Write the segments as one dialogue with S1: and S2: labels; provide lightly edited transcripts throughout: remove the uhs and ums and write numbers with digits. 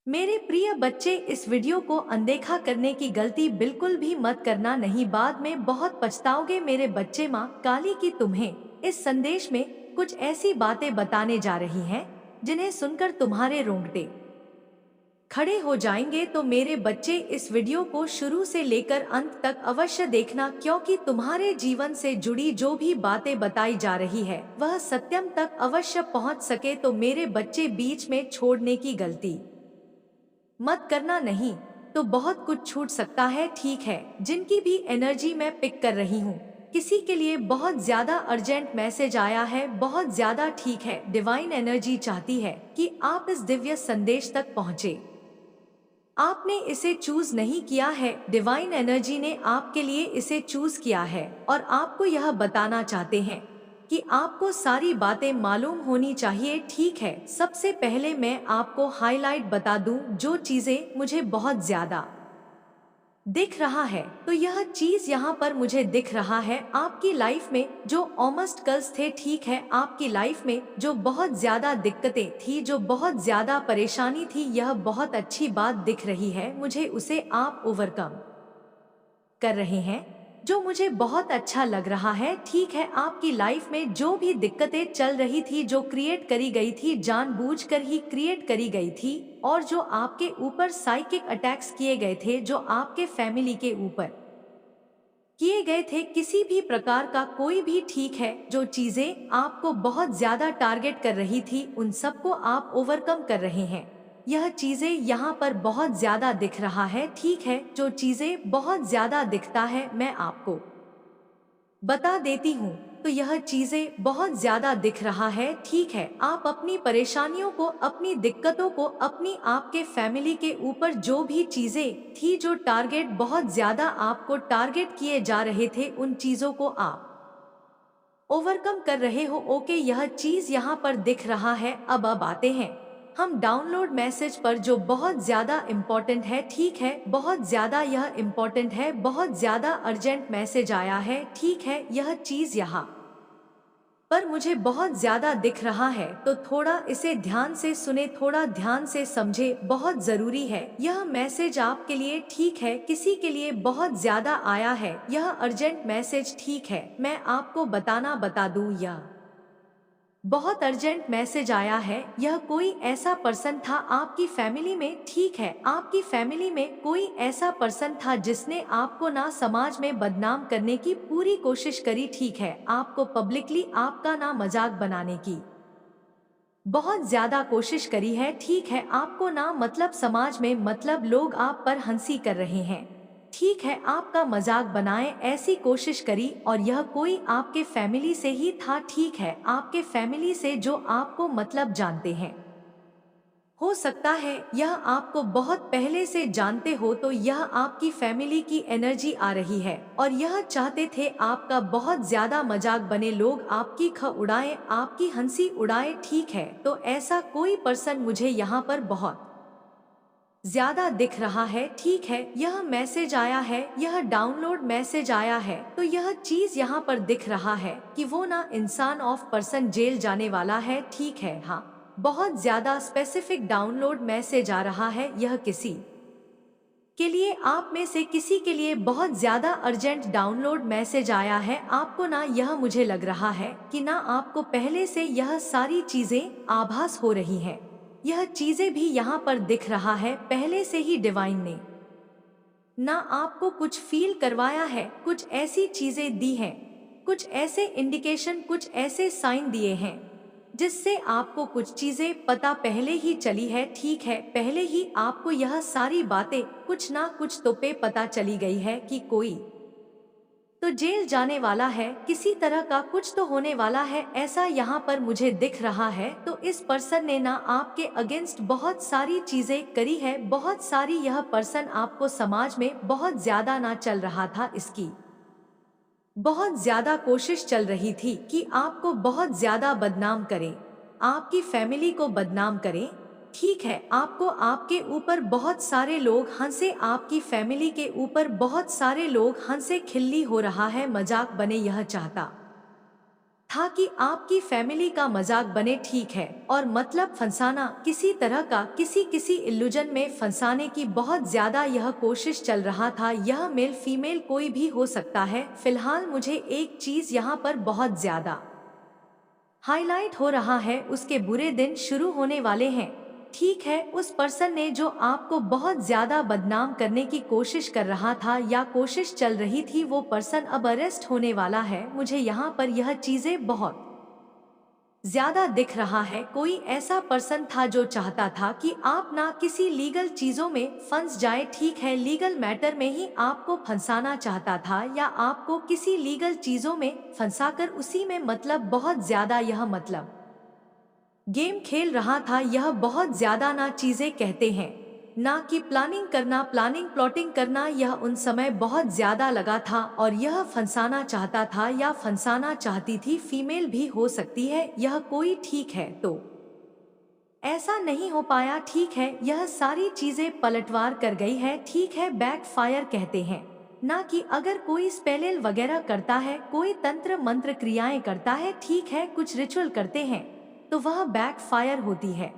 S1: मेरे प्रिय बच्चे, इस वीडियो को अनदेखा करने की गलती बिल्कुल भी मत करना, नहीं बाद में बहुत पछताओगे। मेरे बच्चे, माँ काली की तुम्हें इस संदेश में कुछ ऐसी बातें बताने जा रही हैं जिन्हें सुनकर तुम्हारे रोंगटे खड़े हो जाएंगे। तो मेरे बच्चे, इस वीडियो को शुरू से लेकर अंत तक अवश्य देखना, क्योंकि तुम्हारे जीवन से जुड़ी जो भी बातें बताई जा रही है वह सत्यम तक अवश्य पहुंच सके। तो मेरे बच्चे, बीच में छोड़ने की गलती मत करना, नहीं तो बहुत कुछ छूट सकता है। ठीक है, जिनकी भी एनर्जी मैं पिक कर रही हूँ, किसी के लिए बहुत ज्यादा अर्जेंट मैसेज आया है, बहुत ज्यादा। ठीक है, डिवाइन एनर्जी चाहती है कि आप इस दिव्य संदेश तक पहुँचे। आपने इसे चूज नहीं किया है, डिवाइन एनर्जी ने आपके लिए इसे चूज किया है और आपको यह बताना चाहते हैं कि आपको सारी बातें मालूम होनी चाहिए। ठीक है, सबसे पहले मैं आपको हाईलाइट बता दूं, जो चीजें मुझे बहुत ज्यादा दिख रहा है, तो यह चीज यहाँ पर मुझे दिख रहा है आपकी लाइफ में जो ऑब्स्टकल्स थे। ठीक है, आपकी लाइफ में जो बहुत ज्यादा दिक्कतें थी, जो बहुत ज्यादा परेशानी थी, यह बहुत अच्छी बात दिख रही है मुझे, उसे आप ओवरकम कर रहे हैं, जो मुझे बहुत अच्छा लग रहा है। ठीक है, आपकी लाइफ में जो भी दिक्कतें चल रही थी, जो क्रिएट करी गई थी, जानबूझकर ही क्रिएट करी गई थी, और जो आपके ऊपर साइकिक अटैक्स किए गए थे, जो आपके फैमिली के ऊपर किए गए थे, किसी भी प्रकार का कोई भी। ठीक है, जो चीजें आपको बहुत ज्यादा टारगेट कर रही थी, उन सबको आप ओवरकम कर रहे हैं। यह चीजें यहाँ पर बहुत ज्यादा दिख रहा है। ठीक है, जो चीजें बहुत ज्यादा दिखता है मैं आपको बता देती हूँ, तो यह चीजें बहुत ज्यादा दिख रहा है। ठीक है, आप अपनी परेशानियों को, अपनी दिक्कतों को, अपनी आपके फैमिली के ऊपर जो भी चीजें थी, जो टारगेट बहुत ज्यादा आपको टारगेट किए जा रहे थे, उन चीजों को आप ओवरकम कर रहे हो। ओके, यह चीज यहाँ पर दिख रहा है। अब आते हैं हम डाउनलोड मैसेज पर, जो बहुत ज्यादा इम्पोर्टेंट है। ठीक है, बहुत ज्यादा यह इम्पोर्टेंट है, बहुत ज्यादा अर्जेंट मैसेज आया है। ठीक है, यह चीज यहाँ पर मुझे बहुत ज्यादा दिख रहा है, तो थोड़ा इसे ध्यान से सुने, थोड़ा ध्यान से समझे, बहुत जरूरी है यह मैसेज आपके लिए। ठीक है, किसी के लिए बहुत ज्यादा आया है यह अर्जेंट मैसेज। ठीक है, मैं आपको बता दूं, यह बहुत अर्जेंट मैसेज आया है। यह कोई ऐसा पर्सन था आपकी फैमिली में। ठीक है, आपकी फैमिली में कोई ऐसा पर्सन था जिसने आपको ना समाज में बदनाम करने की पूरी कोशिश करी। ठीक है, आपको पब्लिकली आपका ना मजाक बनाने की बहुत ज्यादा कोशिश करी है। ठीक है, आपको ना मतलब समाज में, मतलब लोग आप पर हंसी कर रहे हैं। ठीक है, आपका मजाक बनाए ऐसी कोशिश करी, और यह कोई आपके फैमिली से ही था। ठीक है, आपके फैमिली से, जो आपको मतलब जानते हैं। हो सकता है यह आपको बहुत पहले से जानते हो, तो यह आपकी फैमिली की एनर्जी आ रही है और यह चाहते थे आपका बहुत ज्यादा मजाक बने, लोग आपकी ख उड़ाए, आपकी हंसी उड़ाए। ठीक है, तो ऐसा कोई पर्सन मुझे यहाँ पर बहुत ज्यादा दिख रहा है। ठीक है, यह मैसेज आया है, यह डाउनलोड मैसेज आया है, तो यह चीज यहाँ पर दिख रहा है कि वो ना इंसान ऑफ पर्सन जेल जाने वाला है। ठीक है, हाँ, बहुत ज्यादा स्पेसिफिक डाउनलोड मैसेज आ रहा है। यह किसी के लिए, आप में से किसी के लिए बहुत ज्यादा अर्जेंट डाउनलोड मैसेज आया है। आपको ना, यह मुझे लग रहा है कि ना आपको पहले से यह सारी चीजें आभास हो रही हैं। यह चीजें भी यहाँ पर दिख रहा है, पहले से ही डिवाइन ने ना आपको कुछ फील करवाया है, कुछ ऐसी चीजें दी हैं, कुछ ऐसे इंडिकेशन, कुछ ऐसे साइन दिए हैं जिससे आपको कुछ चीजें पता पहले ही चली है। ठीक है, पहले ही आपको यह सारी बातें कुछ ना कुछ तो पे पता चली गई है कि कोई तो जेल जाने वाला है, किसी तरह का कुछ तो होने वाला है, ऐसा यहाँ पर मुझे दिख रहा है। तो इस पर्सन ने ना आपके अगेंस्ट बहुत सारी चीजें करी है, बहुत सारी। यह पर्सन आपको समाज में बहुत ज्यादा ना चल रहा था, इसकी बहुत ज्यादा कोशिश चल रही थी कि आपको बहुत ज्यादा बदनाम करे, आपकी फैमिली को बदनाम करे। ठीक है, आपको, आपके ऊपर बहुत सारे लोग हंसे, आपकी फैमिली के ऊपर बहुत सारे लोग हंसे, खिल्ली हो रहा है, मजाक बने, यह चाहता था कि आपकी फैमिली का मजाक बने, ठीक है। और मतलब फंसाना, किसी तरह का किसी इल्यूजन में फंसाने की बहुत ज्यादा यह कोशिश चल रहा था। यह मेल फीमेल कोई भी हो सकता है। फिलहाल मुझे एक चीज यहाँ पर बहुत ज्यादा हाईलाइट हो रहा है, उसके बुरे दिन शुरू होने वाले हैं। ठीक है, उस पर्सन ने जो आपको बहुत ज्यादा बदनाम करने की कोशिश कर रहा था या कोशिश चल रही थी, वो पर्सन अब अरेस्ट होने वाला है। मुझे यहाँ पर यह चीजें बहुत ज्यादा दिख रहा है। कोई ऐसा पर्सन था जो चाहता था कि आप ना किसी लीगल चीजों में फंस जाए। ठीक है, लीगल मैटर में ही आपको फंसाना चाहता था या आपको किसी लीगल चीजों में फंसाकर उसी में मतलब बहुत ज्यादा यह मतलब गेम खेल रहा था। यह बहुत ज्यादा ना चीजें कहते हैं ना कि प्लानिंग करना, प्लानिंग प्लॉटिंग करना, यह उन समय बहुत ज्यादा लगा था और यह फंसाना चाहता था या फंसाना चाहती थी। फीमेल भी हो सकती है यह कोई, ठीक है। तो ऐसा नहीं हो पाया, ठीक है। यह सारी चीजें पलटवार कर गई है, ठीक है। बैक फायर कहते हैं ना कि अगर कोई स्पेलिल वगैरह करता है, कोई तंत्र मंत्र क्रियाएं करता है, ठीक है, कुछ रिचुअल करते हैं, तो वह बैक फायर होती है।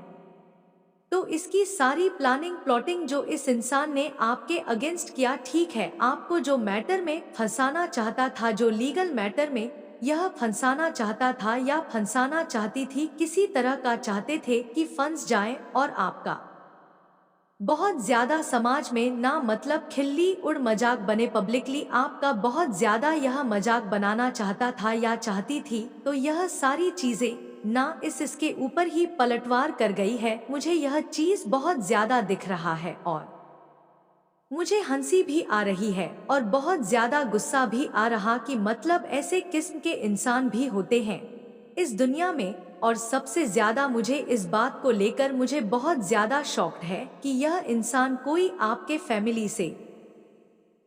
S1: तो इसकी सारी प्लानिंग प्लॉटिंग जो इस इंसान ने आपके अगेंस्ट किया, ठीक है, आपको जो मैटर में फंसाना चाहता था, जो लीगल मैटर में यह फंसाना चाहता था या फंसाना चाहती थी, किसी तरह का चाहते थे कि फंस जाएं और आपका बहुत ज्यादा समाज में ना मतलब खिल्ली उड़ मजाक बने। पब्लिकली आपका बहुत ज्यादा यह मजाक बनाना चाहता था या चाहती थी। तो यह सारी चीजें ना इसके ऊपर ही पलटवार कर गई है। मुझे यह चीज बहुत ज्यादा दिख रहा है और मुझे हंसी भी आ रही है और बहुत ज्यादा गुस्सा भी आ रहा कि मतलब ऐसे किस्म के इंसान भी होते हैं इस दुनिया में। और सबसे ज्यादा मुझे इस बात को लेकर मुझे बहुत ज्यादा शॉक्ड है कि यह इंसान कोई आपके फैमिली से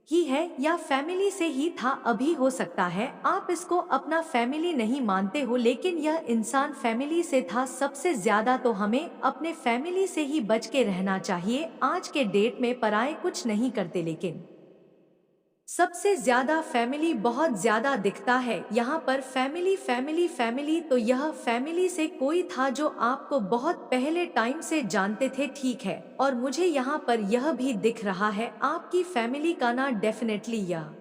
S1: ही है या फैमिली से ही था। अभी हो सकता है आप इसको अपना फैमिली नहीं मानते हो, लेकिन यह इंसान फैमिली से था। सबसे ज्यादा तो हमें अपने फैमिली से ही बच के रहना चाहिए। आज के डेट में पराये कुछ नहीं करते, लेकिन सबसे ज्यादा फैमिली बहुत ज्यादा दिखता है यहाँ पर। फैमिली फैमिली फैमिली, तो यह फैमिली से कोई था जो आपको बहुत पहले टाइम से जानते थे, ठीक है। और मुझे यहाँ पर यह भी दिख रहा है आपकी फैमिली का ना, डेफिनेटली यह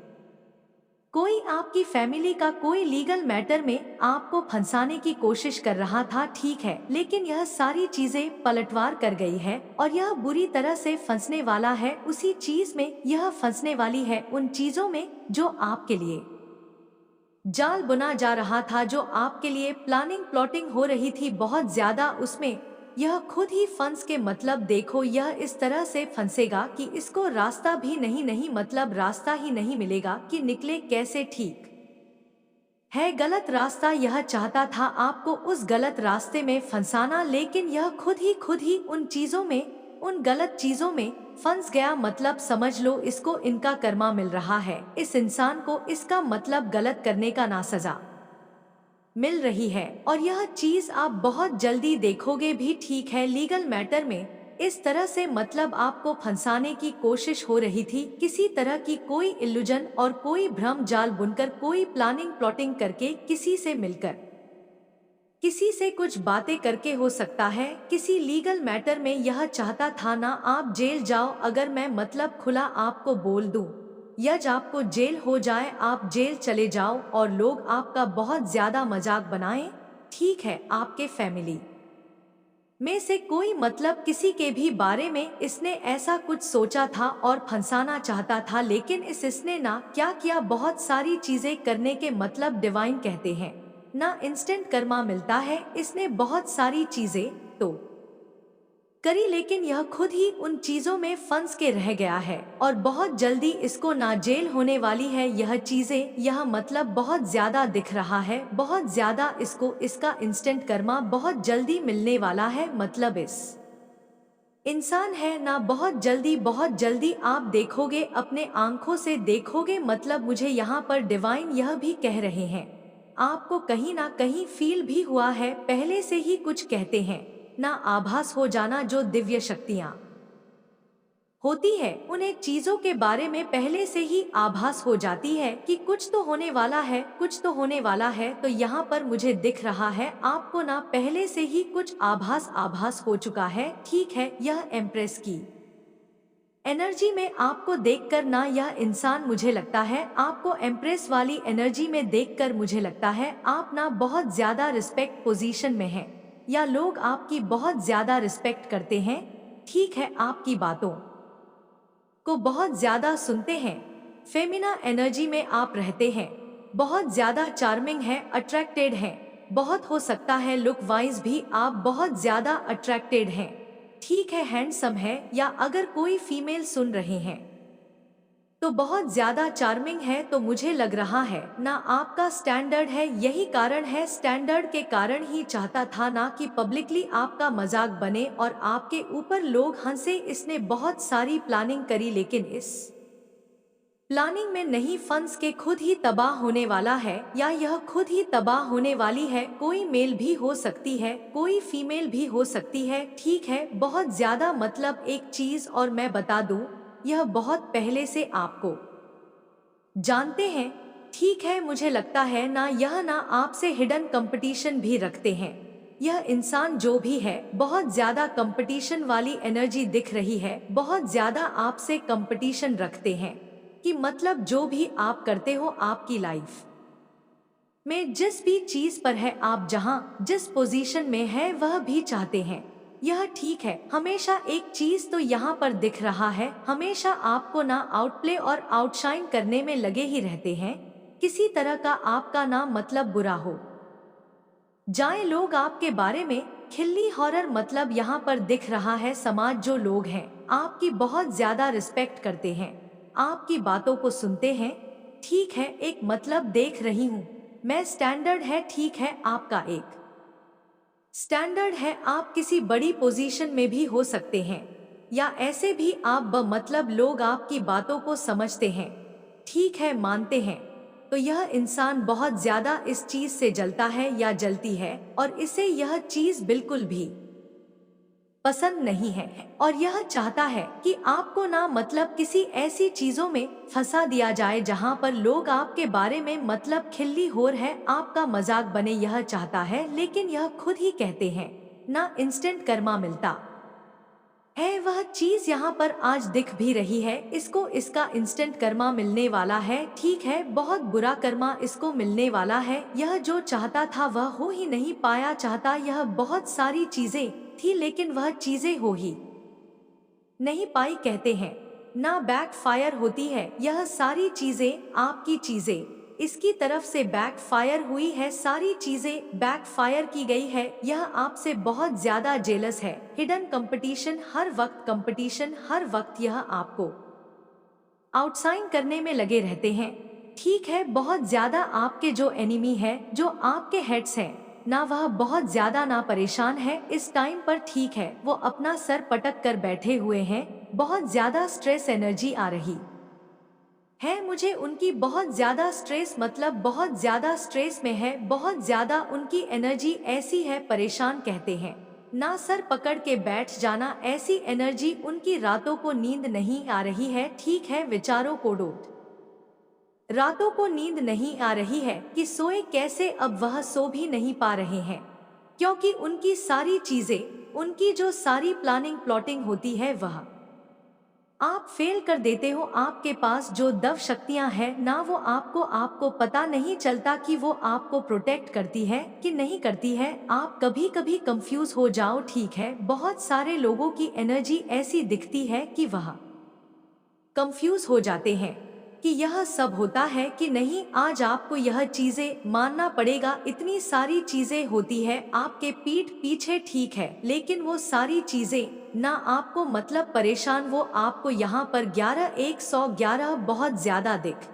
S1: कोई आपकी फैमिली का कोई लीगल मैटर में आपको फंसाने की कोशिश कर रहा था, ठीक है। लेकिन यह सारी चीजें पलटवार कर गई है और यह बुरी तरह से फंसने वाला है उसी चीज में। यह फंसने वाली है उन चीजों में जो आपके लिए जाल बुना जा रहा था, जो आपके लिए प्लानिंग प्लॉटिंग हो रही थी बहुत ज्यादा। उसमें यह खुद ही फंस के मतलब देखो, यह इस तरह से फंसेगा कि इसको रास्ता भी नहीं मतलब रास्ता ही नहीं मिलेगा कि निकले कैसे, ठीक है। गलत रास्ता यह चाहता था आपको उस गलत रास्ते में फंसाना, लेकिन यह खुद ही उन चीजों में, उन गलत चीजों में फंस गया। मतलब समझ लो इसको इनका कर्मा मिल रहा है। इस इंसान को इसका मतलब गलत करने का ना सजा मिल रही है और यह चीज आप बहुत जल्दी देखोगे भी, ठीक है। लीगल मैटर में इस तरह से मतलब आपको फंसाने की कोशिश हो रही थी, किसी तरह की कोई इल्यूजन और कोई भ्रम जाल बुनकर, कोई प्लानिंग प्लॉटिंग करके, किसी से मिलकर, किसी से कुछ बातें करके, हो सकता है किसी लीगल मैटर में। यह चाहता था ना आप जेल जाओ। अगर मैं मतलब खुला आपको बोल दूं, यज आपको जेल हो जाए, आप जेल चले जाओ और लोग आपका बहुत ज्यादा मजाक बनाएं, ठीक है। आपके फैमिली में से कोई मतलब किसी के भी बारे में इसने ऐसा कुछ सोचा था और फंसाना चाहता था, लेकिन इसने ना क्या किया, बहुत सारी चीजें करने के मतलब डिवाइन कहते हैं ना इंस्टेंट कर्मा मिलता है। इसने बहुत सारी चीजें तो करी, लेकिन यह खुद ही उन चीजों में फंस के रह गया है और बहुत जल्दी इसको ना जेल होने वाली है। यह चीजें, यह मतलब बहुत ज्यादा दिख रहा है, बहुत ज्यादा इसको इसका इंस्टेंट कर्मा बहुत जल्दी मिलने वाला है। मतलब इस इंसान है ना बहुत जल्दी आप देखोगे, अपने आंखों से देखोगे। मतलब मुझे यहाँ पर डिवाइन यह भी कह रहे हैं, आपको कहीं ना कहीं फील भी हुआ है पहले से ही, कुछ कहते हैं ना आभास हो जाना, जो दिव्य शक्तियाँ होती है, उन्हें चीजों के बारे में पहले से ही आभास हो जाती है कि कुछ तो होने वाला है, कुछ तो होने वाला है। तो यहाँ पर मुझे दिख रहा है आपको ना पहले से ही कुछ आभास हो चुका है। ठीक है, यह एम्प्रेस की एनर्जी में आपको देखकर ना यह इंसान, मुझे लगता है आपको एम्प्रेस वाली एनर्जी में देखकर मुझे लगता है आप ना बहुत ज्यादा रिस्पेक्ट पोजीशन में हैं, या लोग आपकी बहुत ज्यादा रिस्पेक्ट करते हैं। ठीक है, आपकी बातों को बहुत ज्यादा सुनते हैं। फेमिना एनर्जी में आप रहते हैं, बहुत ज्यादा चार्मिंग है, अट्रैक्टेड हैं। बहुत हो सकता है लुक वाइज भी आप बहुत ज्यादा अट्रैक्टेड हैं। ठीक है, हैंडसम है, या अगर कोई फीमेल सुन रहे हैं तो बहुत ज्यादा चार्मिंग है। तो मुझे लग रहा है ना आपका स्टैंडर्ड है, यही कारण है, स्टैंडर्ड के कारण ही चाहता था ना कि पब्लिकली आपका मजाक बने और आपके ऊपर लोग हंसे। इसने बहुत सारी प्लानिंग करी, लेकिन इस प्लानिंग में नहीं, फंस के खुद ही तबाह होने वाला है, या यह खुद ही तबाह होने वाली है। कोई मेल भी हो सकती है, कोई फीमेल भी हो सकती है। ठीक है, बहुत ज्यादा, मतलब एक चीज और मैं बता दूं, यह बहुत पहले से आपको जानते हैं। ठीक है, मुझे लगता है ना यह ना आपसे हिडन कंपटीशन भी रखते हैं। यह इंसान जो भी है बहुत ज्यादा कंपटीशन वाली एनर्जी दिख रही है, बहुत ज्यादा आपसे कंपटीशन रखते हैं कि मतलब जो भी आप करते हो आपकी लाइफ में जिस भी चीज पर है, आप जहां जिस पोजीशन में है वह भी चाहते हैं। यह ठीक है, हमेशा एक चीज तो यहाँ पर दिख रहा है, हमेशा आपको ना आउटप्ले और आउटशाइन करने में लगे ही रहते हैं। किसी तरह का आपका ना मतलब बुरा हो जाए लोग आपके बारे में खिल्ली हॉरर, मतलब यहाँ पर दिख रहा है समाज जो लोग हैं आपकी बहुत ज्यादा रिस्पेक्ट करते हैं, आपकी बातों को सुनते हैं। ठीक है, एक मतलब देख रही हूँ मैं, स्टैंडर्ड है। ठीक है, आपका एक स्टैंडर्ड है, आप किसी बड़ी पोजीशन में भी हो सकते हैं, या ऐसे भी आप मतलब लोग आपकी बातों को समझते हैं। ठीक है, मानते हैं। तो यह इंसान बहुत ज्यादा इस चीज से जलता है या जलती है, और इसे यह चीज बिल्कुल भी पसंद नहीं है, और यह चाहता है कि आपको ना मतलब किसी ऐसी चीजों में फंसा दिया जाए जहां पर लोग आपके बारे में मतलब खिल्ली होर है, आपका मजाक बने, यह चाहता है। लेकिन यह खुद ही कहते हैं ना इंस्टेंट कर्मा मिलता है, वह चीज यहाँ पर आज दिख भी रही है, इसको इसका इंस्टेंट कर्मा मिलने वाला है। ठीक है, बहुत बुरा कर्मा इसको मिलने वाला है। यह जो चाहता था वह हो ही नहीं पाया, चाहता यह बहुत सारी चीजें थी, लेकिन वह चीजें हो ही नहीं पाई। कहते हैं ना बैक फायर होती है, यह सारी चीजें आपकी चीजें इसकी तरफ से बैक फायर हुई है, सारी चीजें बैक फायर की गई है। यह आपसे बहुत ज्यादा जेलस है, हिडन कंपटीशन, हर वक्त कंपटीशन, हर वक्त यह आपको आउटसाइन करने में लगे रहते हैं। ठीक है, बहुत ज्यादा आपके जो एनिमी है, जो आपके हेड्स हैं ना, वह बहुत ज्यादा ना परेशान है इस टाइम पर। ठीक है, वो अपना सर पटक कर बैठे हुए हैं, बहुत ज्यादा स्ट्रेस एनर्जी आ रही है मुझे उनकी, बहुत ज्यादा स्ट्रेस, मतलब बहुत ज्यादा स्ट्रेस में है, बहुत ज्यादा उनकी एनर्जी ऐसी है, परेशान। कहते हैं ना सर पकड़ के बैठ जाना, ऐसी एनर्जी उनकी, रातों को नींद नहीं आ रही है। ठीक है, विचारों को डोट रातों को नींद नहीं आ रही है कि सोए कैसे, अब वह सो भी नहीं पा रहे हैं, क्योंकि उनकी सारी चीजें, उनकी जो सारी प्लानिंग प्लॉटिंग होती है वह आप फेल कर देते हो। आपके पास जो दव शक्तियां हैं ना, वो आपको पता नहीं चलता कि वो आपको प्रोटेक्ट करती है कि नहीं करती है। आप कभी कभी कंफ्यूज हो जाओ। ठीक है, बहुत सारे लोगों की एनर्जी ऐसी दिखती है कि वह कंफ्यूज हो जाते हैं कि यह सब होता है कि नहीं। आज आपको यह चीजें मानना पड़ेगा, इतनी सारी चीजें होती है आपके पीठ पीछे। ठीक है, लेकिन वो सारी चीजें ना आपको मतलब परेशान, वो आपको यहाँ पर 111 बहुत ज्यादा दिख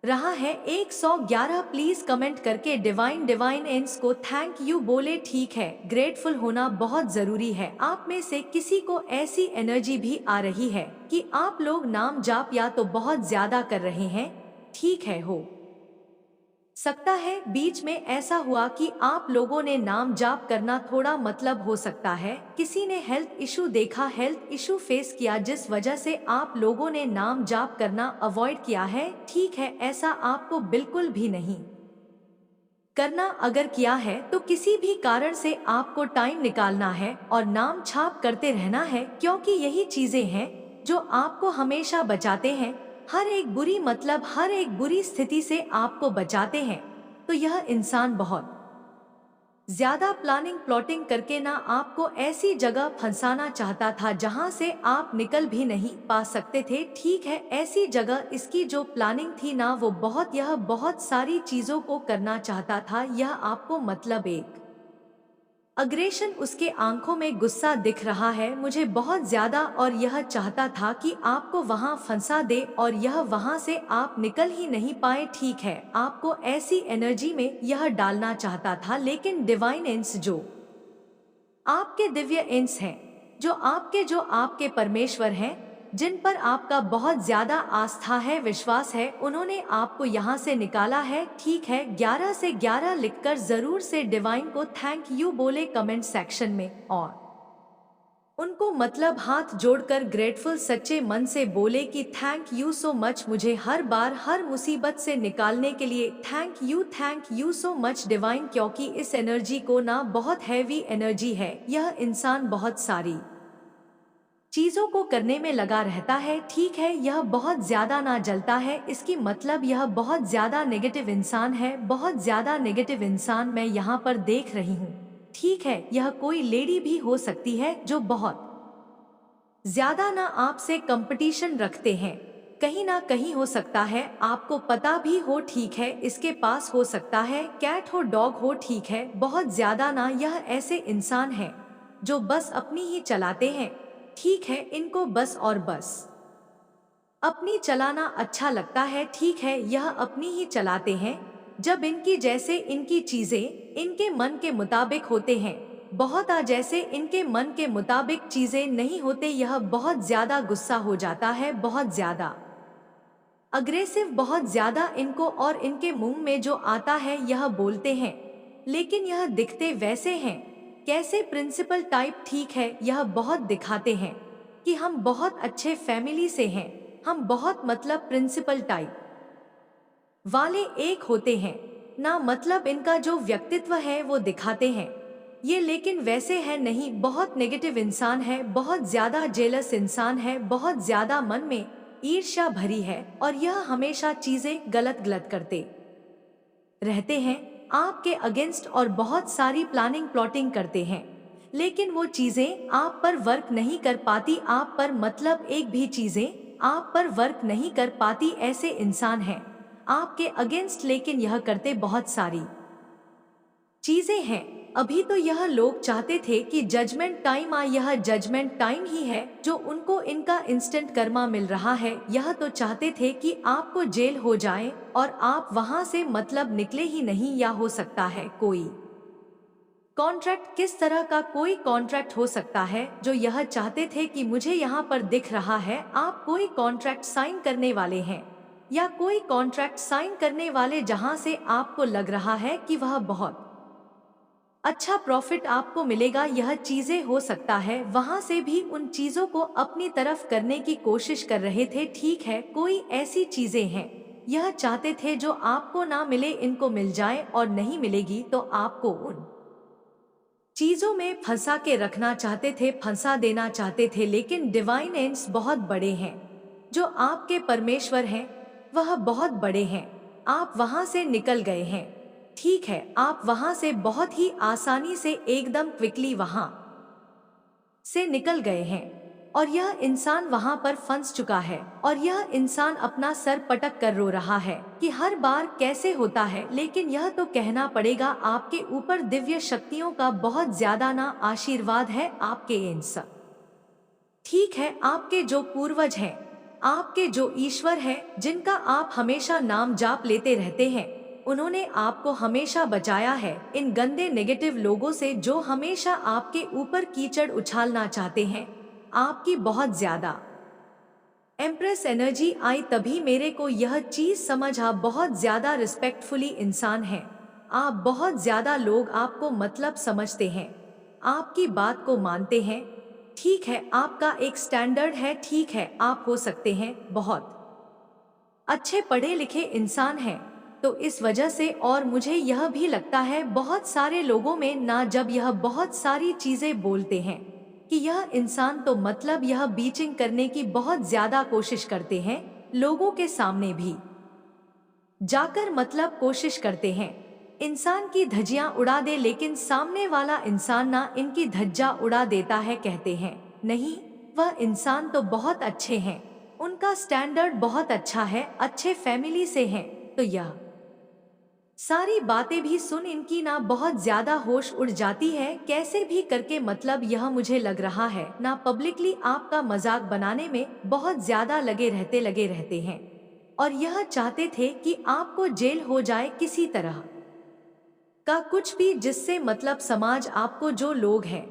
S1: रहा है। 111 प्लीज कमेंट करके डिवाइन एंड्स को थैंक यू बोले। ठीक है, ग्रेटफुल होना बहुत जरूरी है। आप में से किसी को ऐसी एनर्जी भी आ रही है कि आप लोग नाम जाप या तो बहुत ज्यादा कर रहे हैं। ठीक है, हो सकता है बीच में ऐसा हुआ कि आप लोगों ने नाम जाप करना थोड़ा मतलब हो सकता है किसी ने हेल्थ इशू देखा, हेल्थ इशू फेस किया, जिस वजह से आप लोगों ने नाम जाप करना अवॉइड किया है। ठीक है, ऐसा आपको बिल्कुल भी नहीं करना। अगर किया है तो किसी भी कारण से आपको टाइम निकालना है और नाम छाप करते रहना है, क्योंकि यही चीजें हैं जो आपको हमेशा बचाते हैं। हर एक बुरी मतलब हर एक बुरी स्थिति से आपको बचाते हैं। तो यह इंसान बहुत ज्यादा प्लानिंग प्लॉटिंग करके ना आपको ऐसी जगह फंसाना चाहता था जहां से आप निकल भी नहीं पा सकते थे। ठीक है, ऐसी जगह इसकी जो प्लानिंग थी ना वो यह बहुत सारी चीजों को करना चाहता था। यह आपको मतलब एक अग्रेशन, उसके आंखों में गुस्सा दिख रहा है मुझे बहुत ज्यादा, और यह चाहता था कि आपको वहां फंसा दे और यह वहां से आप निकल ही नहीं पाए। ठीक है, आपको ऐसी एनर्जी में यह डालना चाहता था, लेकिन डिवाइन एंस जो आपके दिव्य एंस हैं, जो आपके परमेश्वर हैं, जिन पर आपका बहुत ज्यादा आस्था है, विश्वास है, उन्होंने आपको यहाँ से निकाला है। ठीक है, 11 से 11 लिखकर जरूर से डिवाइन को थैंक यू बोले कमेंट सेक्शन में, और उनको मतलब हाथ जोड़कर ग्रेटफुल सच्चे मन से बोले कि थैंक यू सो मच, मुझे हर बार हर मुसीबत से निकालने के लिए thank you so much divine, क्योंकि इस एनर्जी को ना बहुत हैवी एनर्जी है। यह इंसान बहुत सारी चीजों को करने में लगा रहता है। ठीक है, यह बहुत ज्यादा ना जलता है, इसकी मतलब यह बहुत ज्यादा नेगेटिव इंसान है, बहुत ज्यादा नेगेटिव इंसान मैं यहाँ पर देख रही हूँ। ठीक है, यह कोई लेडी भी हो सकती है जो बहुत ज्यादा ना आपसे कंपटीशन रखते हैं, कहीं ना कहीं हो सकता है आपको पता भी हो। ठीक है, इसके पास हो सकता है कैट हो, डॉग हो। ठीक है, बहुत ज्यादा ना यह ऐसे इंसान हैं जो बस अपनी ही चलाते हैं। ठीक है, इनको बस और बस अपनी चलाना अच्छा लगता है। ठीक है, यह अपनी ही चलाते हैं जब इनकी जैसे इनकी चीजें इनके मन के मुताबिक होते हैं। बहुत जैसे इनके मन के मुताबिक चीजें नहीं होते, यह बहुत ज्यादा गुस्सा हो जाता है, बहुत ज्यादा अग्रेसिव, बहुत ज्यादा इनको और इनके मुंह में जो आता है यह बोलते हैं, लेकिन यह दिखते वैसे हैं कैसे प्रिंसिपल टाइप। ठीक है, यह बहुत दिखाते हैं कि हम बहुत अच्छे फैमिली से हैं, हम बहुत मतलब प्रिंसिपल टाइप वाले एक होते हैं ना, मतलब इनका जो व्यक्तित्व है वो दिखाते हैं ये, लेकिन वैसे है नहीं, बहुत नेगेटिव इंसान है, बहुत ज्यादा जेलस इंसान है, बहुत ज्यादा मन में ईर्ष्या भरी है, और यह हमेशा चीजें गलत गलत करते रहते हैं आपके अगेंस्ट, और बहुत सारी प्लानिंग प्लॉटिंग करते हैं, लेकिन वो चीजें आप पर वर्क नहीं कर पाती, आप पर मतलब एक भी चीजें आप पर वर्क नहीं कर पाती। ऐसे इंसान हैं आपके अगेंस्ट, लेकिन यह करते बहुत सारी चीजें हैं। अभी तो यह लोग चाहते थे कि जजमेंट टाइम आए, यह जजमेंट टाइम ही है जो उनको इनका इंस्टेंट कर्मा मिल रहा है। यह तो चाहते थे कि आपको जेल हो जाए और आप वहां से मतलब निकले ही नहीं, या हो सकता है कोई कॉन्ट्रैक्ट, किस तरह का कोई कॉन्ट्रैक्ट हो सकता है जो यह चाहते थे कि मुझे यहाँ पर दिख रहा है आप कोई कॉन्ट्रैक्ट साइन करने वाले हैं, या कोई कॉन्ट्रैक्ट साइन करने वाले जहां से आपको लग रहा है कि वह बहुत अच्छा प्रॉफिट आपको मिलेगा। यह चीजें हो सकता है वहां से भी उन चीजों को अपनी तरफ करने की कोशिश कर रहे थे। ठीक है, कोई ऐसी चीजें हैं यह चाहते थे जो आपको ना मिले, इनको मिल जाए, और नहीं मिलेगी तो आपको उन चीजों में फंसा के रखना चाहते थे, फंसा देना चाहते थे। लेकिन डिवाइन एंड्स बहुत बड़े हैं, जो आपके परमेश्वर हैं वह बहुत बड़े हैं, आप वहां से निकल गए हैं। ठीक है, आप वहां से बहुत ही आसानी से एकदम क्विकली वहां से निकल गए हैं, और यह इंसान वहां पर फंस चुका है, और यह इंसान अपना सर पटक कर रो रहा है कि हर बार कैसे होता है। लेकिन यह तो कहना पड़ेगा आपके ऊपर दिव्य शक्तियों का बहुत ज्यादा ना आशीर्वाद है, आपके इंसान ठीक है, आपके जो पूर्वज हैं, आपके जो ईश्वर हैं, जिनका आप हमेशा नाम जाप लेते रहते हैं, उन्होंने आपको हमेशा बचाया है इन गंदे नेगेटिव लोगों से जो हमेशा आपके ऊपर कीचड़ उछालना चाहते हैं, आपकी बहुत ज्यादा एम्प्रेस एनर्जी आई तभी मेरे को यह चीज समझ आ, बहुत ज्यादा रिस्पेक्टफुली इंसान हैं आप, बहुत ज्यादा लोग आपको मतलब समझते हैं, आपकी बात को मानते हैं। ठीक है, आपका एक स्टैंडर्ड है, ठीक है, आप हो सकते हैं बहुत अच्छे पढ़े लिखे इंसान हैं, तो इस वजह से, और मुझे यह भी लगता है बहुत सारे लोगों में ना, जब यह बहुत सारी चीजें बोलते हैं कि यह इंसान, तो मतलब यह बीचिंग करने की बहुत ज्यादा कोशिश करते हैं, लोगों के सामने भी जाकर मतलब कोशिश करते हैं इंसान की धज्जियां उड़ा दे, लेकिन सामने वाला इंसान ना इनकी धज्जा उड़ा देता है, कहते हैं नहीं, वह इंसान तो बहुत अच्छे हैं, उनका स्टैंडर्ड बहुत अच्छा है, अच्छे फैमिली से हैं, तो यह सारी बातें भी सुन इनकी ना बहुत ज्यादा होश उड़ जाती है, कैसे भी करके, मतलब यह मुझे लग रहा है ना पब्लिकली आपका मजाक बनाने में बहुत ज्यादा लगे रहते हैं, और यह चाहते थे कि आपको जेल हो जाए किसी तरह का कुछ भी, जिससे मतलब समाज आपको, जो लोग हैं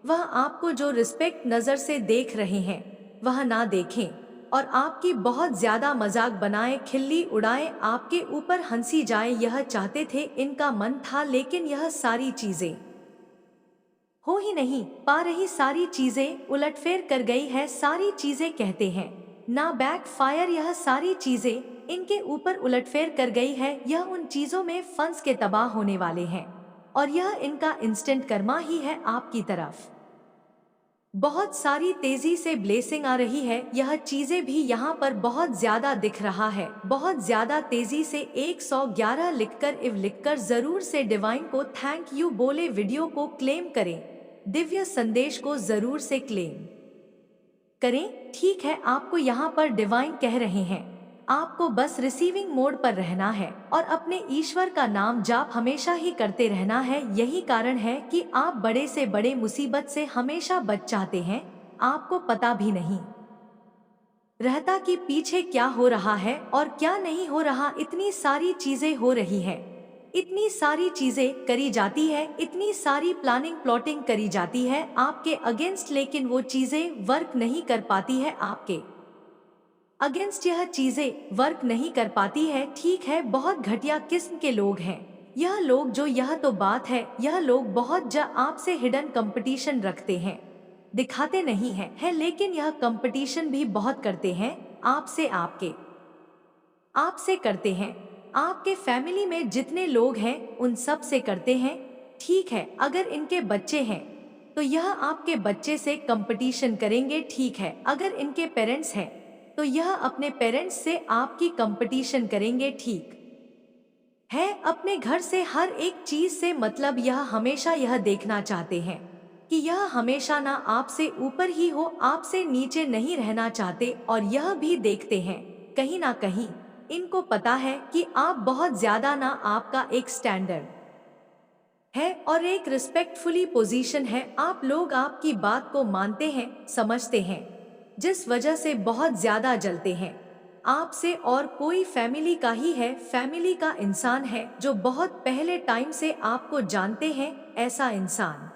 S1: वह आपको जो रिस्पेक्ट नजर से देख रहे हैं वह ना देखें, और आपकी बहुत ज्यादा मजाक बनाए, खिल्ली उड़ाए, आपके ऊपर हंसी जाए, यह चाहते थे, इनका मन था, लेकिन यह सारी चीजें हो ही नहीं पा रही, सारी चीजें उलटफेर कर गई है, सारी चीजें कहते हैं ना बैक फायर, यह सारी चीजें इनके ऊपर उलटफेर कर गई है, यह उन चीजों में फंस के तबाह होने वाले हैं, और यह इनका इंस्टेंट कर्मा ही है आपकी तरफ। बहुत सारी तेजी से ब्लेसिंग आ रही है, यह चीजें भी यहाँ पर बहुत ज्यादा दिख रहा है, बहुत ज्यादा तेजी से 111 लिखकर, इव लिखकर जरूर से डिवाइन को थैंक यू बोले, वीडियो को क्लेम करें, दिव्य संदेश को जरूर से क्लेम करें। ठीक है, आपको यहाँ पर डिवाइन कह रहे हैं आपको बस रिसीविंग मोड पर रहना है और अपने ईश्वर का नाम जाप हमेशा ही करते रहना है, यही कारण है कि आप बड़े से बड़े मुसीबत से हमेशा बच जाते हैं, आपको पता भी नहीं रहता कि पीछे क्या हो रहा है और क्या नहीं हो रहा, इतनी सारी चीजें हो रही है, इतनी सारी चीजें करी जाती है, इतनी सारी प्लानिंग प्लॉटिंग करी जाती है आपके अगेंस्ट, लेकिन वो चीजें वर्क नहीं कर पाती है आपके अगेंस्ट, यह चीजें वर्क नहीं कर पाती है। ठीक है, बहुत घटिया किस्म के लोग हैं यह लोग, जो यह तो बात है, यह लोग बहुत आपसे हिडन कंपटीशन रखते हैं, दिखाते नहीं है, लेकिन यह कंपटीशन भी बहुत करते हैं आपसे, आपसे करते हैं, आपके फैमिली में जितने लोग हैं उन सब से करते हैं। ठीक है, अगर इनके बच्चे हैं तो यह आपके बच्चे से कंपटीशन करेंगे, ठीक है, अगर इनके पेरेंट्स हैं तो यह अपने पेरेंट्स से आपकी कंपटीशन करेंगे, ठीक है, अपने घर से हर एक चीज से, मतलब यह हमेशा यह देखना चाहते हैं कि यह हमेशा ना आपसे ऊपर ही हो, आपसे नीचे नहीं रहना चाहते, और यह भी देखते हैं कहीं ना कहीं इनको पता है कि आप बहुत ज्यादा ना, आपका एक स्टैंडर्ड है और एक रिस्पेक्टफुली पोजीशन है, आप लोग आपकी बात को मानते हैं, समझते हैं, जिस वजह से बहुत ज्यादा जलते हैं आपसे, और कोई फैमिली का ही है, फैमिली का इंसान है जो बहुत पहले टाइम से आपको जानते हैं, ऐसा इंसान,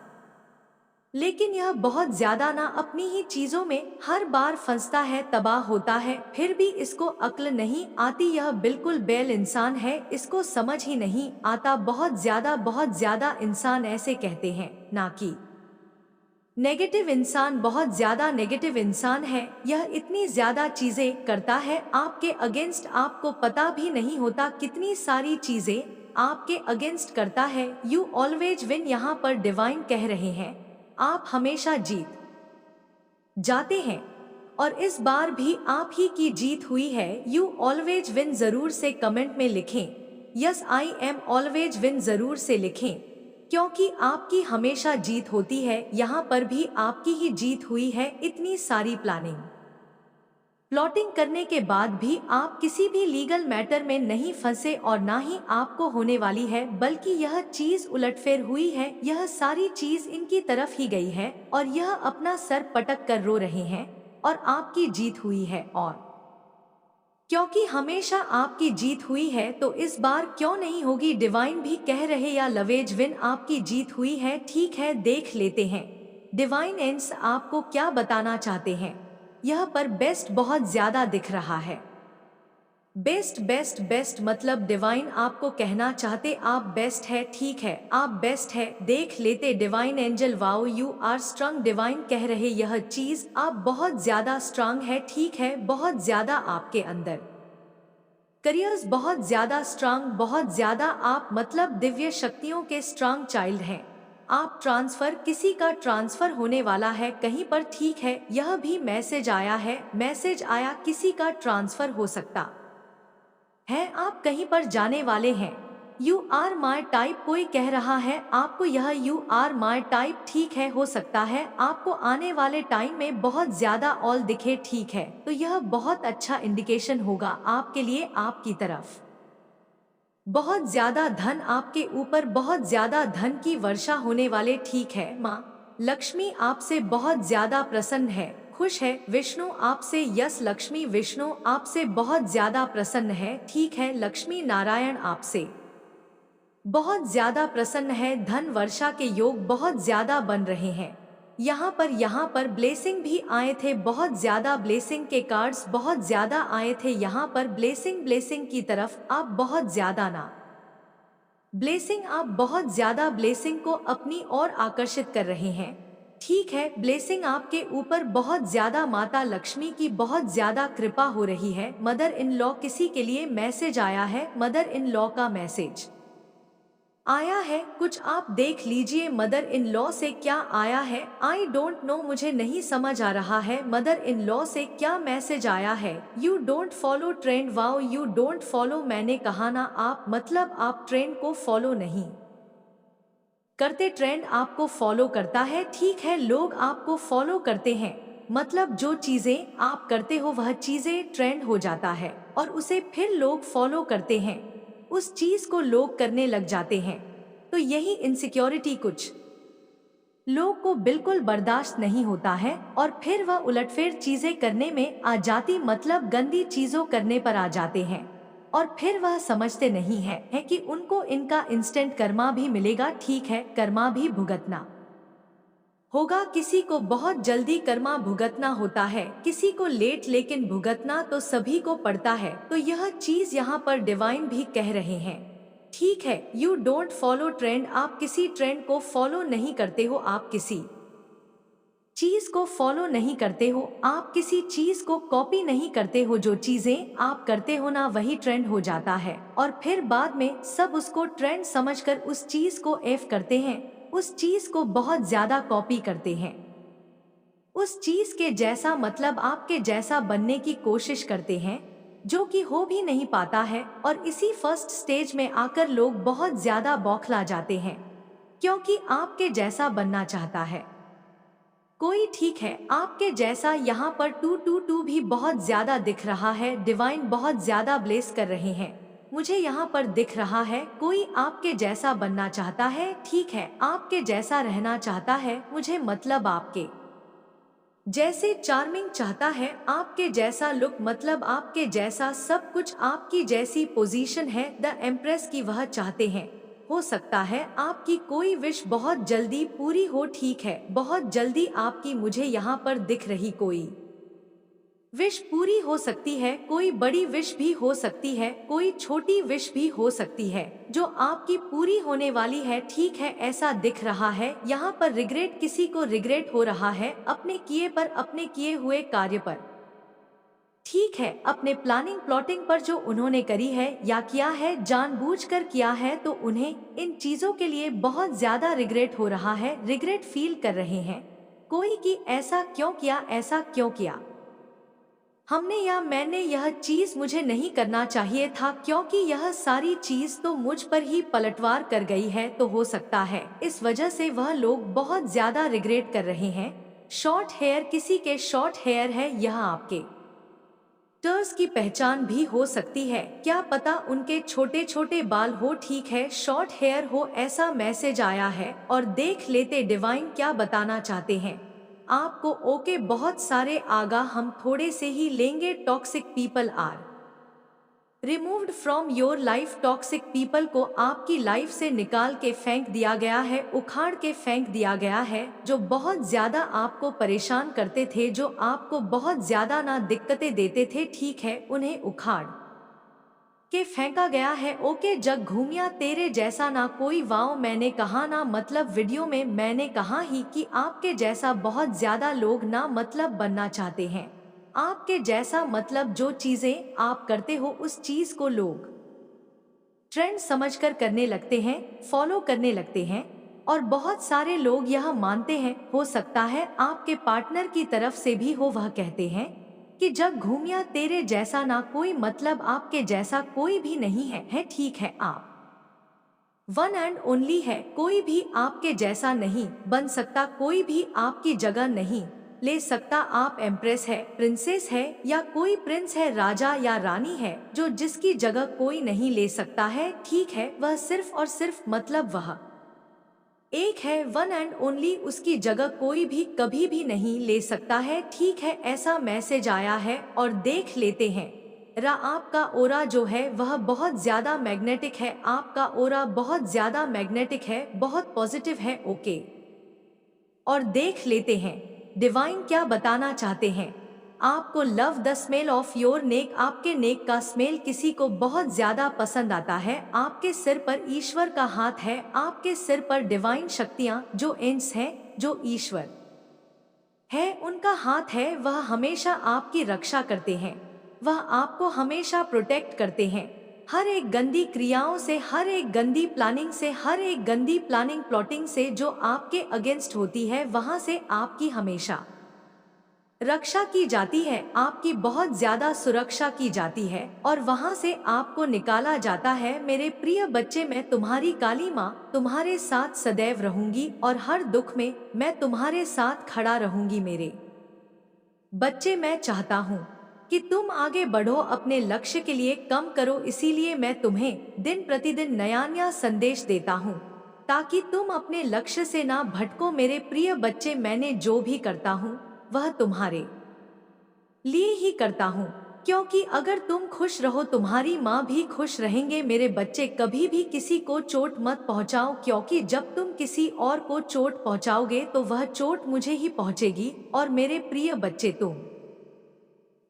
S1: लेकिन यह बहुत ज्यादा ना अपनी ही चीजों में हर बार फंसता है, तबाह होता है, फिर भी इसको अक्ल नहीं आती, यह बिल्कुल बेल इंसान है, इसको समझ ही नहीं आता, बहुत ज्यादा इंसान ऐसे कहते हैं ना कि नेगेटिव इंसान, बहुत ज्यादा नेगेटिव इंसान है, यह इतनी ज्यादा चीजें करता है आपके अगेंस्ट, आपको पता भी नहीं होता कितनी सारी चीजें आपके अगेंस्ट करता है। यू ऑलवेज विन, यहाँ पर डिवाइन कह रहे हैं आप हमेशा जीत जाते हैं, और इस बार भी आप ही की जीत हुई है। यू ऑलवेज विन जरूर से कमेंट में लिखें, yes I am always win जरूर से लिखें, क्योंकि आपकी हमेशा जीत होती है, यहाँ पर भी आपकी ही जीत हुई है, इतनी सारी प्लानिंग प्लॉटिंग करने के बाद भी आप किसी भी लीगल मैटर में नहीं फंसे, और ना ही आपको होने वाली है, बल्कि यह चीज उलटफेर हुई है, यह सारी चीज इनकी तरफ ही गई है, और यह अपना सर पटक कर रो रहे हैं, और आपकी जीत हुई है, और क्योंकि हमेशा आपकी जीत हुई है तो इस बार क्यों नहीं होगी, डिवाइन भी कह रहे, या लवेज विन आपकी जीत हुई है। ठीक है, देख लेते हैं डिवाइन एंड्स आपको क्या बताना चाहते हैं। यह पर बेस्ट बहुत ज्यादा दिख रहा है। बेस्ट बेस्ट बेस्ट मतलब डिवाइन आपको कहना चाहते आप बेस्ट है, ठीक है आप बेस्ट है। देख लेते divine angel, wow you are strong. Divine कह रहे यह चीज आप बहुत ज्यादा स्ट्रांग है, ठीक है बहुत ज्यादा आपके अंदर करियर्स बहुत ज्यादा स्ट्रांग, बहुत ज्यादा आप मतलब दिव्य शक्तियों के स्ट्रांग चाइल्ड हैं। आप ट्रांसफर, किसी का ट्रांसफर होने वाला है कहीं पर, ठीक है यह भी मैसेज आया है, मैसेज आया किसी का ट्रांसफर हो सकता है, आप कहीं पर जाने वाले हैं। यू आर माई टाइप कोई कह रहा है आपको यह यू आर माई टाइप, ठीक है हो सकता है आपको आने वाले टाइम में बहुत ज्यादा ऑल दिखे, ठीक है तो यह बहुत अच्छा इंडिकेशन होगा आपके लिए, आपकी तरफ बहुत ज्यादा धन आपके ऊपर, बहुत ज्यादा धन की वर्षा होने वाले, ठीक है। माँ लक्ष्मी आपसे बहुत ज्यादा प्रसन्न है, खुश है। विष्णु आपसे, यस लक्ष्मी विष्णु आपसे बहुत ज्यादा प्रसन्न है, ठीक है। लक्ष्मी नारायण आपसे बहुत ज्यादा प्रसन्न है, धन वर्षा के योग बहुत ज्यादा बन रहे हैं। यहाँ पर ब्लेसिंग भी आए थे, बहुत ज्यादा ब्लेसिंग के कार्ड्स बहुत ज्यादा आए थे। यहाँ पर ब्लेसिंग की तरफ आप बहुत ज्यादा ना ब्लेसिंग, आप बहुत ज्यादा ब्लेसिंग को अपनी ओर आकर्षित कर रहे हैं, ठीक है। ब्लेसिंग आपके ऊपर बहुत ज्यादा, माता लक्ष्मी की बहुत ज्यादा कृपा हो रही है। मदर इन लॉ, किसी के लिए मैसेज आया है, मदर इन लॉ का मैसेज आया है, कुछ आप देख लीजिए मदर इन लॉ से क्या आया है। आई डोंट नो, मुझे नहीं समझ आ रहा है मदर इन लॉ से क्या मैसेज आया है। You don't follow trend, wow you don't follow, मैंने कहा ना आप मतलब आप ट्रेंड को फॉलो नहीं करते, ट्रेंड आपको फॉलो करता है, ठीक है। लोग आपको फॉलो करते हैं, मतलब जो चीजें आप करते हो वह चीजें ट्रेंड हो जाता है और उसे फिर लोग फॉलो करते हैं, उस चीज को लोग करने लग जाते हैं। तो यही इनसिक्योरिटी कुछ लोग को बिल्कुल बर्दाश्त नहीं होता है और फिर वह उलटफेर चीजें करने में आ जाती, मतलब गंदी चीजों करने पर आ जाते हैं और फिर वह समझते नहीं है कि उनको इनका इंस्टेंट कर्मा भी मिलेगा, ठीक है कर्मा भी भुगतना होगा। किसी को बहुत जल्दी कर्मा भुगतना होता है, किसी को लेट, लेकिन भुगतना तो सभी को पड़ता है। तो यह चीज यहाँ पर डिवाइन भी कह रहे हैं, ठीक है। यू डोंट फॉलो ट्रेंड, आप किसी ट्रेंड को फॉलो नहीं करते हो, आप किसी चीज को फॉलो नहीं करते हो, आप किसी चीज को कॉपी नहीं करते हो। जो चीजें आप करते हो ना वही ट्रेंड हो जाता है और फिर बाद में सब उसको ट्रेंड समझकर उस चीज को एफ करते हैं, उस चीज को बहुत ज्यादा कॉपी करते हैं, उस चीज के जैसा मतलब आपके जैसा बनने की कोशिश करते हैं, जो कि हो भी नहीं पाता है। और इसी फर्स्ट स्टेज में आकर लोग बहुत ज्यादा बौखला जाते हैं क्योंकि आपके जैसा बनना चाहता है कोई, ठीक है आपके जैसा। यहाँ पर 222 भी बहुत ज्यादा दिख रहा है, डिवाइन बहुत ज्यादा ब्लेस कर रहे हैं। मुझे यहाँ पर दिख रहा है कोई आपके जैसा बनना चाहता है, ठीक है आपके जैसा रहना चाहता है, मुझे मतलब आपके जैसे चार्मिंग चाहता है, आपके जैसा लुक मतलब आपके जैसा सब कुछ, आपकी जैसी पोजीशन है द एम्प्रेस की वह चाहते हैं। हो सकता है आपकी कोई विश बहुत जल्दी पूरी हो, ठीक है बहुत जल्दी आपकी मुझे यहाँ पर दिख रही कोई विश पूरी हो सकती है, कोई बड़ी विश भी हो सकती है, कोई छोटी विश भी हो सकती है जो आपकी पूरी होने वाली है, ठीक है ऐसा दिख रहा है। यहाँ पर रिग्रेट, किसी को रिग्रेट हो रहा है अपने किए पर, अपने किए हुए कार्य पर, ठीक है अपने प्लानिंग प्लॉटिंग पर जो उन्होंने करी है या किया है, जानबूझकर किया है, तो उन्हें इन चीजों के लिए बहुत ज्यादा रिग्रेट हो रहा है, रिग्रेट फील कर रहे हैं कोई कि ऐसा क्यों किया, ऐसा क्यों किया हमने या मैंने, यह चीज मुझे नहीं करना चाहिए था क्योंकि यह सारी चीज तो मुझ पर ही पलटवार कर गई है। तो हो सकता है इस वजह से वह लोग बहुत ज्यादा रिग्रेट कर रहे हैं। शॉर्ट हेयर, किसी के शॉर्ट हेयर है, यह आपके टर्स की पहचान भी हो सकती है, क्या पता उनके छोटे छोटे बाल हो, ठीक है शॉर्ट हेयर हो, ऐसा मैसेज आया है। और देख लेते डिवाइन क्या बताना चाहते हैं आपको। ओके बहुत सारे आगा, हम थोड़े से ही लेंगे। Toxic people are removed from your life, toxic people को आपकी लाइफ से निकाल के फेंक दिया गया है, उखाड़ के फेंक दिया गया है, जो बहुत ज्यादा आपको परेशान करते थे, जो आपको बहुत ज्यादा ना दिक्कतें देते थे, ठीक है, उन्हें उखाड़ के फेंका गया है। ओके, जग घूमिया तेरे जैसा ना कोई, वाओ, मैंने कहा ना, मतलब वीडियो में मैंने कहा ही कि आपके जैसा बहुत ज्यादा लोग ना मतलब बनना चाहते हैं। आपके जैसा मतलब जो चीजें आप करते हो उस चीज को लोग ट्रेंड समझकर करने लगते हैं, फॉलो करने लगते हैं। और बहुत सारे लोग यह मानते हैं, हो सकता है आपके पार्टनर की तरफ से भी हो, वह कहते हैं कि जब घूमिया तेरे जैसा ना कोई, मतलब आपके जैसा कोई भी नहीं है, ठीक है, आप वन एंड ओनली है, कोई भी आपके जैसा नहीं बन सकता, कोई भी आपकी जगह नहीं ले सकता। आप एम्प्रेस है, प्रिंसेस है, या कोई प्रिंस है, राजा या रानी है, जो जिसकी जगह कोई नहीं ले सकता है, ठीक है, वह सिर्फ और सिर्फ मतलब वह एक है, वन एंड ओनली, उसकी जगह कोई भी कभी भी नहीं ले सकता है, ठीक है। ऐसा मैसेज आया है और देख लेते हैं। आपका ओरा जो है वह बहुत ज्यादा मैग्नेटिक है, आपका ओरा बहुत ज्यादा मैग्नेटिक है, बहुत पॉजिटिव है। ओके, और देख लेते हैं डिवाइन क्या बताना चाहते हैं। आपको love the smell of your neck, आपके नेक का स्मेल किसी को बहुत ज्यादा पसंद आता है। आपके सिर पर ईश्वर का हाथ है, आपके सिर पर डिवाइन शक्तियां जो एंड्स हैं, जो ईश्वर है उनका हाथ है, वह हमेशा आपकी रक्षा करते हैं, वह आपको हमेशा प्रोटेक्ट करते हैं हर एक गंदी क्रियाओं से, हर एक गंदी प्लानिंग से, हर एक गंदी प्लानिंग प्लॉटिंग से जो आपके अगेंस्ट होती है, वहां से आपकी हमेशा रक्षा की जाती है, आपकी बहुत ज्यादा सुरक्षा की जाती है और वहां से आपको निकाला जाता है। मेरे प्रिय बच्चे, मैं तुम्हारी काली माँ तुम्हारे साथ सदैव रहूंगी और हर दुख में मैं तुम्हारे साथ खड़ा रहूंगी। मेरे बच्चे, मैं चाहता हूँ कि तुम आगे बढ़ो, अपने लक्ष्य के लिए कम करो, इसीलिए मैं तुम्हें दिन प्रतिदिन नया नया संदेश देता हूँ ताकि तुम अपने लक्ष्य से ना भटको। मेरे प्रिय बच्चे, मैंने जो भी करता हूँ वह तुम्हारे लिए ही करता हूँ, क्योंकि अगर तुम खुश रहो तुम्हारी माँ भी खुश रहेंगे। मेरे बच्चे, कभी भी किसी को चोट मत पहुँचाओ, क्योंकि जब तुम किसी और को चोट पहुँचाओगे तो वह चोट मुझे ही पहुँचेगी। और मेरे प्रिय बच्चे, तुम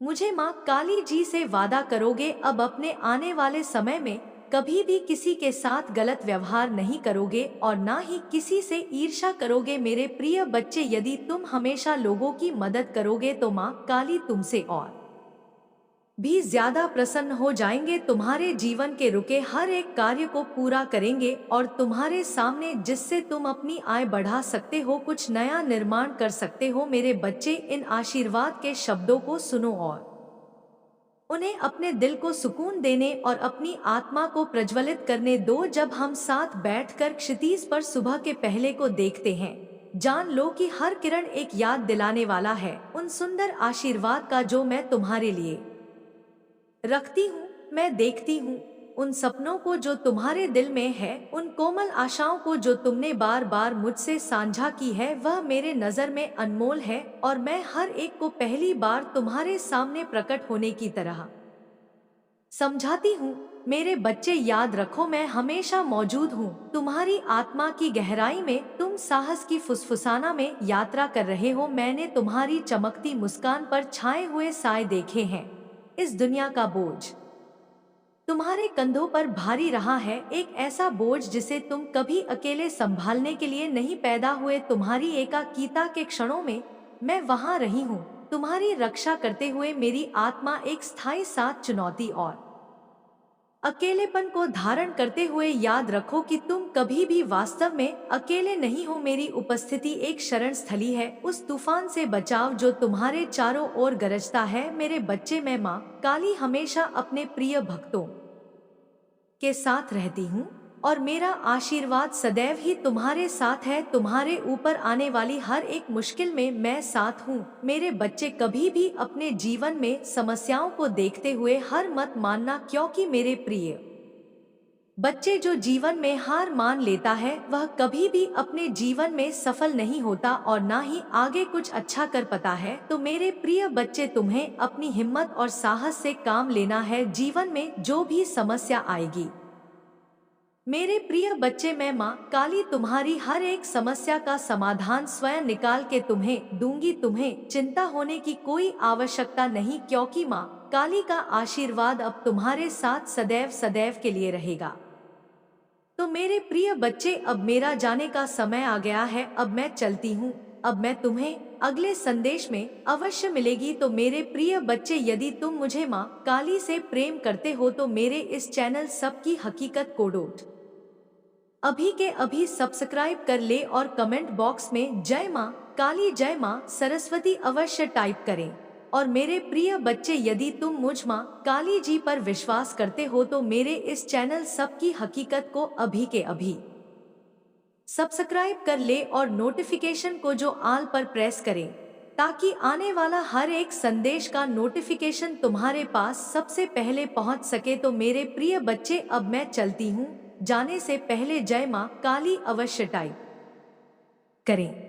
S1: मुझे माँ काली जी से वादा करोगे अब अपने आने वाले समय में कभी भी किसी के साथ गलत व्यवहार नहीं करोगे और ना ही किसी से ईर्ष्या करोगे। मेरे प्रिय बच्चे, यदि तुम हमेशा लोगों की मदद करोगे तो माँ काली तुमसे और भी ज्यादा प्रसन्न हो जाएंगे, तुम्हारे जीवन के रुके हर एक कार्य को पूरा करेंगे और तुम्हारे सामने जिससे तुम अपनी आय बढ़ा सकते हो, कुछ नया निर्माण कर सकते हो। मेरे बच्चे, इन आशीर्वाद के शब्दों को सुनो और उन्हें अपने दिल को सुकून देने और अपनी आत्मा को प्रज्वलित करने दो। जब हम साथ बैठकर क्षितिज पर सुबह के पहले को देखते हैं, जान लो कि हर किरण एक याद दिलाने वाला है उन सुंदर आशीर्वाद का जो मैं तुम्हारे लिए रखती हूँ। मैं देखती हूँ उन सपनों को जो तुम्हारे दिल में है, उन कोमल आशाओं को जो तुमने बार बार मुझसे साझा की है, वह मेरे नजर में अनमोल है और मैं हर एक को पहली बार तुम्हारे सामने प्रकट होने की तरह समझाती हूँ। मेरे बच्चे, याद रखो, मैं हमेशा मौजूद हूँ तुम्हारी आत्मा की गहराई में। तुम साहस की फुसफुसाना में यात्रा कर रहे हो। मैंने तुम्हारी चमकती मुस्कान पर छाए हुए साए देखे हैं। इस दुनिया का बोझ तुम्हारे कंधों पर भारी रहा है, एक ऐसा बोझ जिसे तुम कभी अकेले संभालने के लिए नहीं पैदा हुए। तुम्हारी एकाकीता के क्षणों में मैं वहां रही हूँ, तुम्हारी रक्षा करते हुए। मेरी आत्मा एक स्थायी साथ चुनौती और अकेलेपन को धारण करते हुए। याद रखो कि तुम कभी भी वास्तव में अकेले नहीं हो। मेरी उपस्थिति एक शरण स्थली है, उस तूफान से बचाव जो तुम्हारे चारों ओर गरजता है। मेरे बच्चे, मैं माँ काली हमेशा अपने प्रिय भक्तों के साथ रहती हूँ और मेरा आशीर्वाद सदैव ही तुम्हारे साथ है। तुम्हारे ऊपर आने वाली हर एक मुश्किल में मैं साथ हूँ। मेरे बच्चे, कभी भी अपने जीवन में समस्याओं को देखते हुए हार मत मानना, क्योंकि मेरे प्रिय बच्चे जो जीवन में हार मान लेता है वह कभी भी अपने जीवन में सफल नहीं होता और ना ही आगे कुछ अच्छा कर पाता है। तो मेरे प्रिय बच्चे, तुम्हें अपनी हिम्मत और साहस से काम लेना है जीवन में जो भी समस्या आएगी। मेरे प्रिय बच्चे, मैं माँ काली तुम्हारी हर एक समस्या का समाधान स्वयं निकाल के तुम्हें दूंगी। तुम्हें चिंता होने की कोई आवश्यकता नहीं, क्योंकि माँ काली का आशीर्वाद अब तुम्हारे साथ सदैव सदैव के लिए रहेगा। तो मेरे प्रिय बच्चे, अब मेरा जाने का समय आ गया है। अब मैं चलती हूँ। अब मैं तुम्हें अगले संदेश में अवश्य मिलेगी। तो मेरे प्रिय बच्चे, यदि तुम मुझे माँ काली से प्रेम करते हो तो मेरे इस चैनल सबकी हकीकत को अभी के अभी सब्सक्राइब कर ले और कमेंट बॉक्स में जय माँ काली, जय माँ सरस्वती अवश्य टाइप करें। और मेरे प्रिय बच्चे, यदि तुम मुझ माँ काली जी पर विश्वास करते हो तो मेरे इस चैनल सबकी हकीकत को अभी के अभी सब्सक्राइब कर ले और नोटिफिकेशन को जो आल पर प्रेस करें, ताकि आने वाला हर एक संदेश का नोटिफिकेशन तुम्हारे पास सबसे पहले पहुंच सके। तो मेरे प्रिय बच्चे, अब मैं चलती हूँ। जाने से पहले जय माँ काली अवश्य टाइप करें।